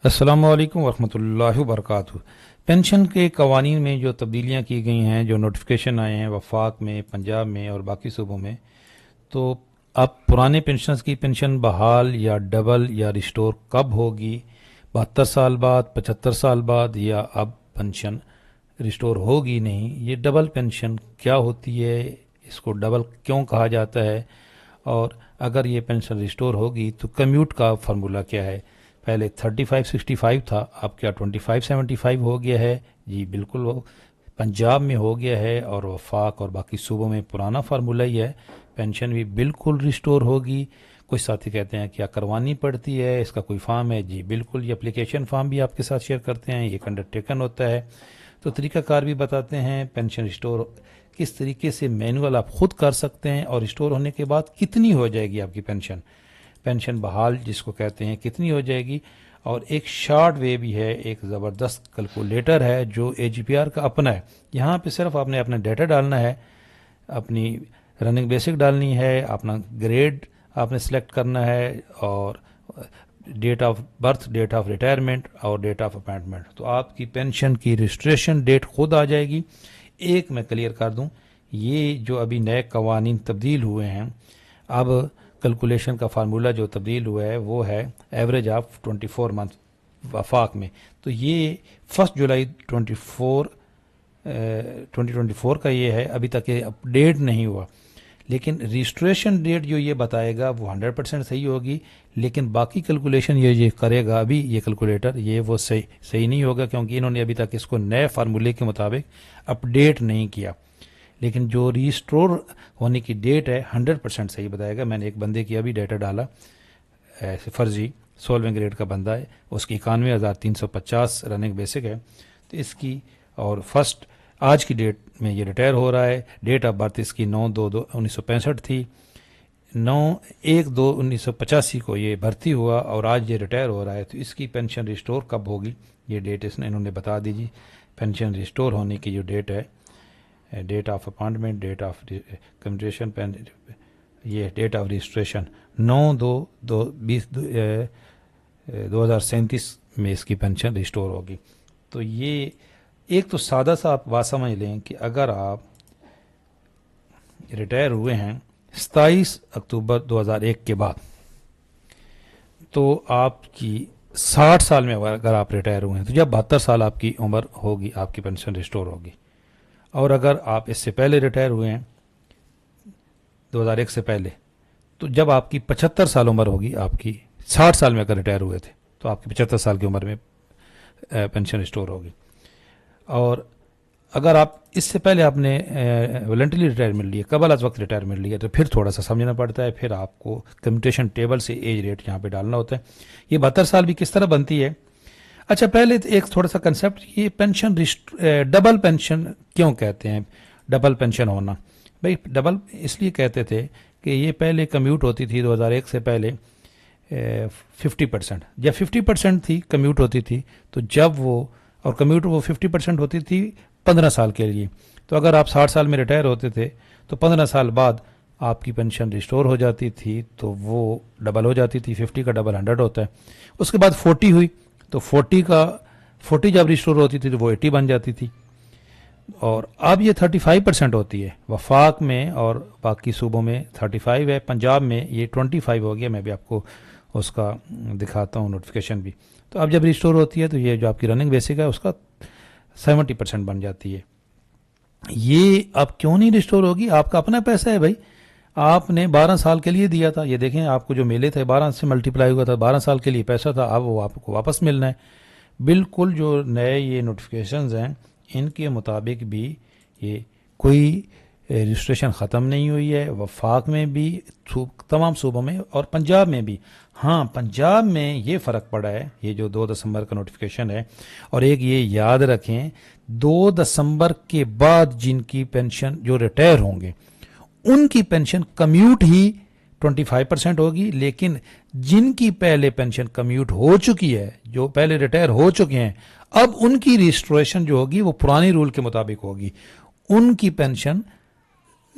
अस्सलामु अलैकुम वरहमतुल्लाहि वबरकातुहू। पेंशन के कवानीन में जो तब्दीलियाँ की गई हैं, जो नोटिफिकेशन आए हैं वफाक में, पंजाब में और बाकी सूबों में, तो अब पुराने पेंशनर्स की पेंशन बहाल या डबल या रिस्टोर कब होगी? 72 साल बाद, 75 साल बाद, या अब पेंशन रिस्टोर होगी नहीं? ये डबल पेंशन क्या होती है, इसको डबल क्यों कहा जाता है, और अगर ये पेंशन रिस्टोर होगी तो कम्यूट का फार्मूला क्या है? पहले 3565 था, अब क्या 2575 हो गया है? जी बिल्कुल, वो पंजाब में हो गया है और वफाक और बाकी सूबों में पुराना फार्मूला ही है। पेंशन भी बिल्कुल रिस्टोर होगी। कुछ साथी कहते हैं क्या करवानी पड़ती है, इसका कोई फॉर्म है? जी बिल्कुल, ये एप्लीकेशन फॉर्म भी आपके साथ शेयर करते हैं, ये अंडरटेकन होता है। तो तरीक़ाकार भी बताते हैं, पेंशन रिस्टोर किस तरीके से मैनुअल आप खुद कर सकते हैं, और रिस्टोर होने के बाद कितनी हो जाएगी आपकी पेंशन, पेंशन बहाल जिसको कहते हैं, कितनी हो जाएगी। और एक शॉर्ट वे भी है, एक ज़बरदस्त कैलकुलेटर है जो एजीपीआर का अपना है। यहाँ पे सिर्फ आपने अपना डाटा डालना है, अपनी रनिंग बेसिक डालनी है, अपना ग्रेड आपने सेलेक्ट करना है, और date of birth, date of retirement और डेट ऑफ अपॉइंटमेंट। तो आपकी पेंशन की रजिस्ट्रेशन डेट खुद आ जाएगी। एक मैं क्लियर कर दूं, ये जो अभी नए कवानीन तब्दील हुए हैं, अब कैलकुलेशन का फार्मूला जो तब्दील हुआ है वो है एवरेज ऑफ 24 मंथ वफाक में। तो ये 1 जुलाई 2024 का ये है, अभी तक ये अपडेट नहीं हुआ। लेकिन रजिस्ट्रेशन डेट जो ये बताएगा वो 100% सही होगी, लेकिन बाकी कैलकुलेशन ये करेगा अभी ये कैलकुलेटर, ये वो सही नहीं होगा, क्योंकि इन्होंने अभी तक इसको नए फार्मूले के मुताबिक अपडेट नहीं किया। लेकिन जो रिस्टोर होने की डेट है 100% सही बताएगा। मैंने एक बंदे की अभी डाटा डाला, ऐसे फर्जी 16वें ग्रेड का बंदा है, उसकी 91,350 रनिंग बेसिक है। तो इसकी और फर्स्ट आज की डेट में ये रिटायर हो रहा है। डेट ऑफ बर्थ इसकी 9/2/1965 थी, 9/1/2/1985 को ये भर्ती हुआ और आज ये रिटायर हो रहा है। तो इसकी पेंशन रिस्टोर कब होगी, ये डेट इन्होंने बता दीजिए। पेंशन रिस्टोर होने की जो डेट है, date of appointment, date of commutation, ये डेट ऑफ रजिस्ट्रेशन 9/2/2037 में इसकी पेंशन रिस्टोर होगी। तो ये एक तो सादा सा आप बात समझ लें कि अगर आप रिटायर हुए हैं 27 अक्टूबर 2001 के बाद, तो आपकी 60 साल में अगर आप रिटायर हुए हैं तो जब 72 साल आपकी उम्र होगी आपकी पेंशन रिस्टोर होगी। और अगर आप इससे पहले रिटायर हुए हैं 2001 से पहले, तो जब आपकी 75 साल उम्र होगी, आपकी 60 साल में अगर रिटायर हुए थे तो आपकी 75 साल की उम्र में पेंशन रिस्टोर होगी। और अगर आप इससे पहले आपने वॉलंटरी रिटायरमेंट लिया, कबल अज वक्त रिटायरमेंट लिया, तो फिर थोड़ा सा समझना पड़ता है, फिर आपको कम्यूटेशन टेबल से एज रेट यहाँ पे डालना होता है। ये 72 साल भी किस तरह बनती है? अच्छा, पहले तो एक थोड़ा सा कंसेप्ट, ये पेंशन डबल पेंशन क्यों कहते हैं? डबल पेंशन होना, भाई डबल इसलिए कहते थे कि ये पहले कम्यूट होती थी 2001 से पहले 50%, जब 50% थी कम्यूट होती थी, तो जब वो और कम्यूट वो 50% होती थी 15 साल के लिए। तो अगर आप 60 साल में रिटायर होते थे तो 15 साल बाद आपकी पेंशन रिस्टोर हो जाती थी, तो वो डबल हो जाती थी। 50 का डबल 100 होता है। उसके बाद 40 हुई, तो 40 जब रिस्टोर होती थी तो वो 80 बन जाती थी। और अब ये 35% होती है वफाक में, और बाकी सूबों में 35 है, पंजाब में ये 25 हो गया। मैं भी आपको उसका दिखाता हूँ नोटिफिकेशन भी। तो अब जब रिस्टोर होती है तो ये जो आपकी रनिंग बेसिक है उसका 70% बन जाती है। ये अब क्यों नहीं रिस्टोर होगी? आपका अपना पैसा है भाई, आपने 12 साल के लिए दिया था। ये देखें, आपको जो मिले थे 12 से मल्टीप्लाई हुआ था, 12 साल के लिए पैसा था, अब वो आपको वापस मिलना है। बिल्कुल जो नए ये नोटिफिकेशंस हैं इनके मुताबिक भी ये कोई रजिस्ट्रेशन ख़त्म नहीं हुई है, वफाक में भी, तमाम सूबों में और पंजाब में भी। हाँ, पंजाब में ये फ़र्क पड़ा है, ये जो 2 दिसंबर का नोटिफिकेशन है। और एक ये याद रखें, 2 दिसंबर के बाद जिनकी पेंशन जो रिटायर होंगे उनकी पेंशन कम्यूट ही 25% होगी, लेकिन जिनकी पहले पेंशन कम्यूट हो चुकी है, जो पहले रिटायर हो चुके हैं, अब उनकी रजिस्ट्रेशन जो होगी वो पुरानी रूल के मुताबिक होगी। उनकी पेंशन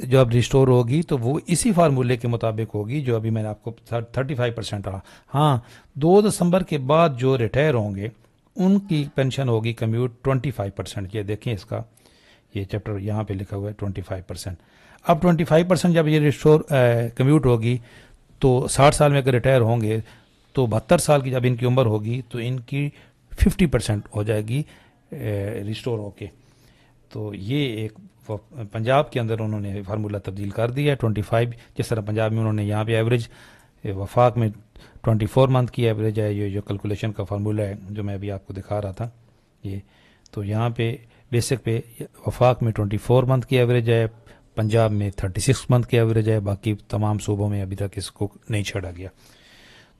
जब रिस्टोर होगी तो वो इसी फार्मूले के मुताबिक होगी जो अभी मैंने आपको 35% रहा। हाँ, 2 दिसंबर के बाद जो रिटायर होंगे उनकी पेंशन होगी कम्यूट 25%। ये देखें इसका, ये चैप्टर यहाँ पे लिखा हुआ है 25%। अब 25% जब ये रिस्टोर कम्यूट होगी तो 60 साल में अगर रिटायर होंगे तो 72 साल की जब इनकी उम्र होगी तो इनकी 50% हो जाएगी रिस्टोर होके। तो ये एक पंजाब के अंदर उन्होंने फार्मूला तब्दील कर दिया है 25, जिस तरह पंजाब में उन्होंने यहाँ पे एवरेज, वफाक में 24 मंथ की एवरेज है। ये जो कैलकुलेशन का फार्मूला है जो मैं अभी आपको दिखा रहा था ये, तो यहाँ पे बेसिक पे वफाक में 24 मंथ की एवरेज है, पंजाब में 36 मंथ की एवरेज है, बाकी तमाम सूबों में अभी तक इसको नहीं छेड़ा गया।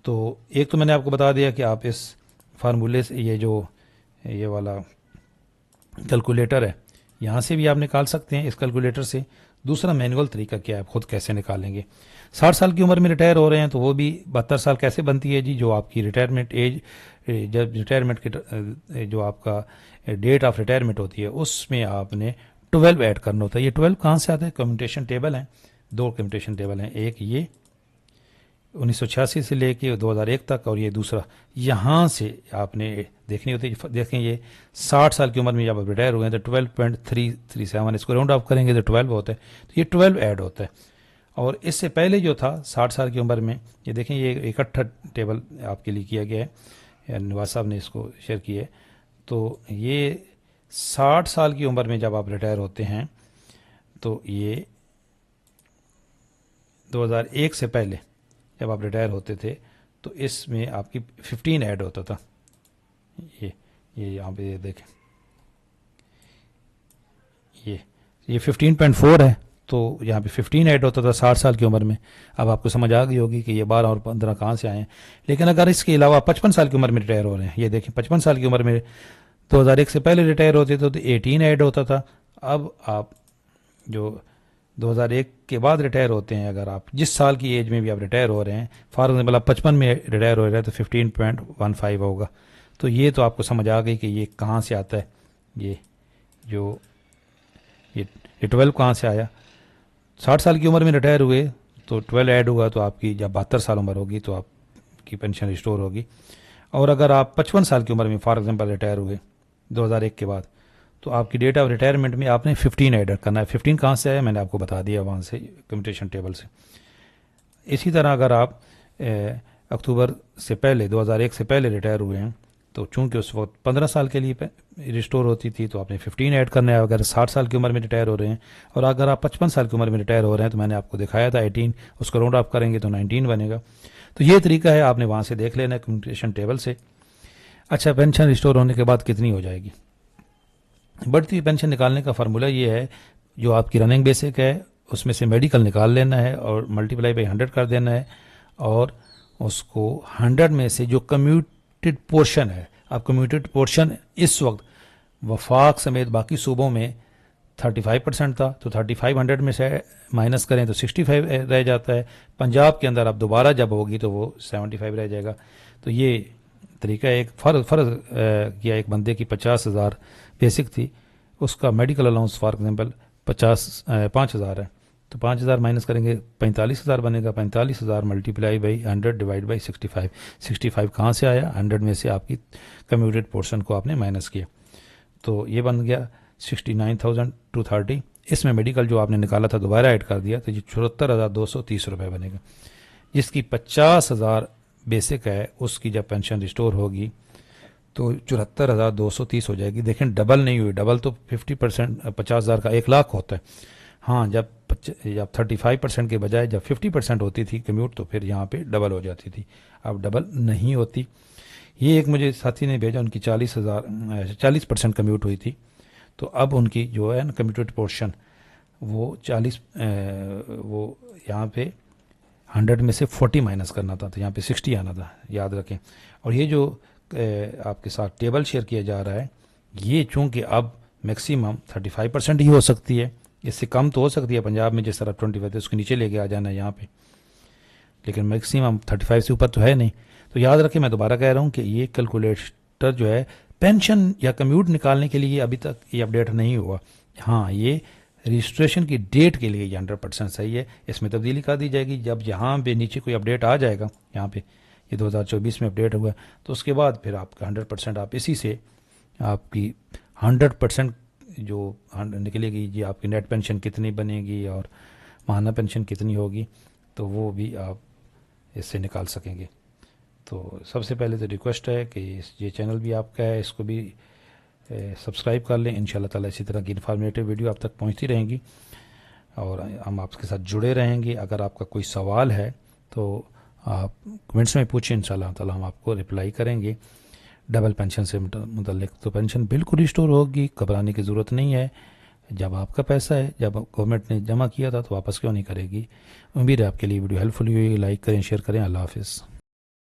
तो एक तो मैंने आपको बता दिया कि आप इस फार्मूले से ये वाला कैलकुलेटर है यहाँ से भी आप निकाल सकते हैं इस कैलकुलेटर से। दूसरा मैनुअल तरीका क्या है, आप खुद कैसे निकालेंगे। 60 साल की उम्र में रिटायर हो रहे हैं तो वो भी 72 साल कैसे बनती है जी, जो आपकी रिटायरमेंट एज, जब रिटायरमेंट के जो आपका डेट ऑफ रिटायरमेंट होती है उसमें आपने 12 ऐड करना होता है। ये 12 कहाँ से आता है, कम्यूटेशन टेबल है, 2 कम्यूटेशन टेबल हैं, एक ये 1986 से लेके 2001 तक और ये दूसरा यहाँ से आपने देखनी होती है। देखें ये 60 साल की उम्र में जब आप रिटायर हुए हैं तो 12.337, इसको राउंड ऑफ करेंगे तो 12 होता है, तो ये 12 ऐड होता है। और इससे पहले जो था 60 साल की उम्र में, ये देखें ये इकट्ठा टेबल आपके लिए किया गया है, नवाज साहब ने इसको शेयर किया है। तो ये 60 साल की उम्र में जब आप रिटायर होते हैं तो ये 2001 से पहले जब आप रिटायर होते थे तो इसमें आपकी 15 ऐड होता था। ये यहाँ पे देखें ये 15.4 है, तो यहाँ पे 15 ऐड होता था 60 साल की उम्र में। अब आपको समझ आ गई होगी कि ये 12 और 15 कहाँ से आए हैं। लेकिन अगर इसके अलावा 55 साल की उम्र में रिटायर हो रहे हैं, ये देखें 55 साल की उम्र में 2001 से पहले रिटायर होते थे तो 18 ऐड होता था। अब आप जो 2001 के बाद रिटायर होते हैं, अगर आप जिस साल की एज में भी आप रिटायर हो रहे हैं, फॉर एग्जाम्पल आप 55 में रिटायर हो रहे हैं तो 15.15 होगा। तो ये तो आपको समझ आ गई कि ये कहाँ से आता है, ये 12 कहाँ से आया। 60 साल की उम्र में रिटायर हुए तो 12 ऐड हुआ, तो आपकी जब 72 साल उम्र होगी तो आपकी पेंशन रिस्टोर होगी। और अगर आप 55 साल की उम्र में फॉर एग्जाम्पल रिटायर हुए 2001 के बाद, तो आपकी डेट ऑफ रिटायरमेंट में आपने 15 ऐड करना है। 15 कहाँ से आया मैंने आपको बता दिया, वहाँ से कम्यूटेशन टेबल से। इसी तरह अगर आप अक्टूबर से पहले 2001 से पहले रिटायर हुए हैं तो चूंकि उस वक्त 15 साल के लिए रिस्टोर होती थी तो आपने 15 ऐड करना है अगर 60 साल की उम्र में रिटायर हो रहे हैं। और अगर आप 55 साल की उम्र में रिटायर हो रहे हैं तो मैंने आपको दिखाया था 18, उसको राउंड ऑफ करेंगे तो 19 बनेगा। तो ये तरीका है, आपने वहाँ से देख लेना है कम्यूटेशन टेबल से। अच्छा, पेंशन रिस्टोर होने के बाद कितनी हो जाएगी। बढ़ती हुई पेंशन निकालने का फार्मूला ये है, जो आपकी रनिंग बेसिक है उसमें से मेडिकल निकाल लेना है और मल्टीप्लाई बाई 100 कर देना है, और उसको 100 में से जो कम्यूटेड पोर्शन है, अब कम्यूटेड पोर्शन इस वक्त वफाक समेत बाकी सूबों में 35% था, तो 35 100 में से माइनस करें तो 65 रह जाता है। पंजाब के अंदर अब दोबारा जब होगी तो वो 75 रह जाएगा। तो ये तरीका एक फ़र्ज किया, एक बंदे की 50,000 बेसिक थी, उसका मेडिकल अलाउंस फॉर एग्जांपल 5,000 है, तो 5,000 माइनस करेंगे 45,000 बनेगा। 45,000 मल्टीप्लाई बाई 100 डिवाइड बाई 65 कहाँ से आया, 100 में से आपकी कम्यूटेड पोर्शन को आपने माइनस किया, तो ये बन गया 69,230। इसमें मेडिकल जो आपने निकाला था दोबारा ऐड कर दिया तो ये 74,230 रुपये बनेगा। जिसकी 50,000 बेसिक है उसकी जब पेंशन रिस्टोर होगी तो 74,230 हो जाएगी। देखें डबल नहीं हुई, डबल तो 50%, 50,000 का 1 लाख होता है। हाँ, जब 35% के बजाय जब 50% होती थी कम्यूट तो फिर यहाँ पे डबल हो जाती थी, अब डबल नहीं होती। ये एक मुझे साथी ने भेजा, उनकी 40% कम्यूट हुई थी, तो अब उनकी जो है ना कम्यूटेड पोर्शन वो 40, वो यहाँ पे 100 में से 40 माइनस करना था, तो यहाँ पे 60 आना था, याद रखें। और ये जो आपके साथ टेबल शेयर किया जा रहा है, ये चूँकि अब मैक्सिमम 35% ही हो सकती है, इससे कम तो हो सकती है पंजाब में जिस तरह 25 उसके नीचे लेके आ जाना है यहाँ पे, लेकिन मैक्सिमम 35 से ऊपर तो है नहीं। तो याद रखें, मैं दोबारा कह रहा हूँ कि ये कैलकुलेटर जो है पेंशन या कम्यूट निकालने के लिए अभी तक ये अपडेट नहीं हुआ। हाँ, ये रजिस्ट्रेशन की डेट के लिए ये 100% सही है। इसमें तब्दीली कर दी जाएगी जब यहाँ पे नीचे कोई अपडेट आ जाएगा, यहाँ पे ये 2024 में अपडेट हुआ, तो उसके बाद फिर आपका 100% आप इसी से आपकी 100% जो निकलेगी, जी आपकी नेट पेंशन कितनी बनेगी और माहाना पेंशन कितनी होगी, तो वो भी आप इससे निकाल सकेंगे। तो सबसे पहले तो रिक्वेस्ट है कि ये चैनल भी आपका है, इसको भी सब्सक्राइब कर लें। इंशाल्लाह ताला इसी तरह की इन्फॉर्मेटिव वीडियो आप तक पहुंचती रहेंगी और हम आपके साथ जुड़े रहेंगे। अगर आपका कोई सवाल है तो आप कमेंट्स में पूछें, इंशाल्लाह ताला हम आपको रिप्लाई करेंगे। डबल पेंशन से मुतल्लिक तो पेंशन बिल्कुल रिस्टोर होगी, घबराने की ज़रूरत नहीं है। जब आपका पैसा है, जब गवर्नमेंट ने जमा किया था तो वापस क्यों नहीं करेगी। उम्मीद है आपके लिए वीडियो हेल्पफुल हुई। लाइक करें, शेयर करें। अल्लाह हाफिज़।